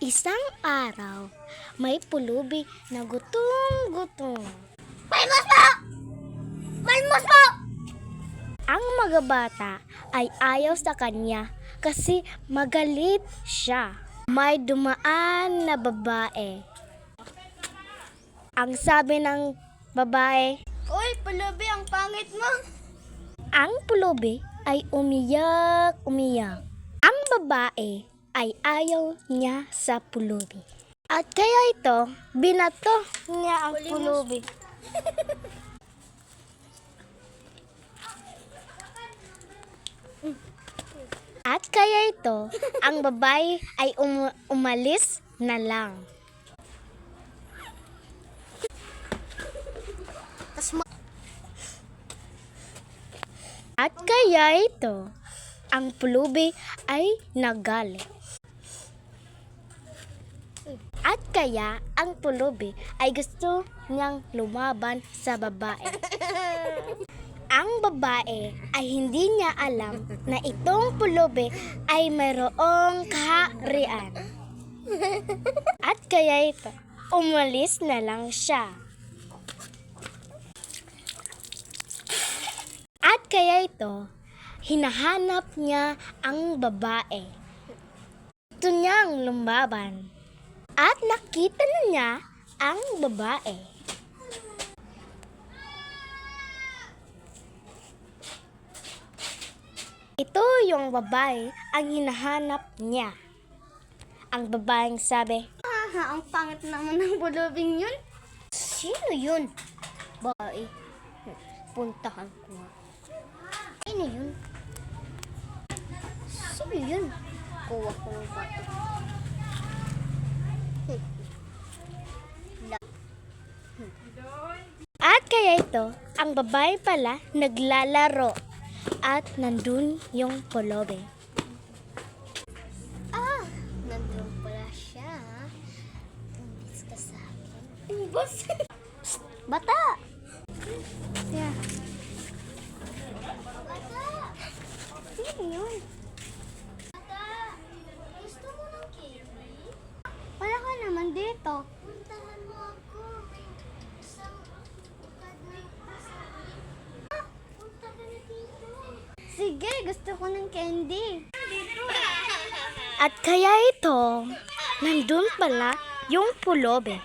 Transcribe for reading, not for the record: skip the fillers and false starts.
Isang araw, may pulubi na gutong-gutom. Malmos po! Malmos po! Ang mga bata ay ayaw sa kanya kasi magalit siya. May dumaan na babae. Ang sabi ng babae, Uy, pulubi, ang pangit mo. ang pulubi ay umiyak. Ang babae ay ayaw niya sa pulubi. At kaya ito, binato niya ang pulubi. At kaya ito, ang babae ay umalis na lang. At kaya ito, ang pulubi ay nagalit. At kaya ang pulubi ay gusto niyang lumaban sa babae. Ang babae ay hindi niya alam na itong pulubi ay mayroong kaharian. At kaya ito, umalis na lang siya. At kaya ito, hinahanap niya ang babae. Gusto niyang lumaban. At nakita na niya ang babae. Ito yung babae ang hinahanap niya. Ang babaeng sabi, Ang pangit naman ng pulubing yun. sino yun? Babae. Puntahan ko nga. Sino yun? Sino yun? Kuha ko ng bato. At kaya ito, ang babae pala naglalaro. At nandun yung pulubi. Nandun pala siya. Umbis ka sa akin. Ubus! Bata! Yeah. Bata! Sino yun? Bata! Gusto mo ng candy? Wala ka naman dito. Puntahan mo ako. May isang punta ka na dito. Sige, gusto ko ng candy. At kaya ito, nandun pala yung pulubi.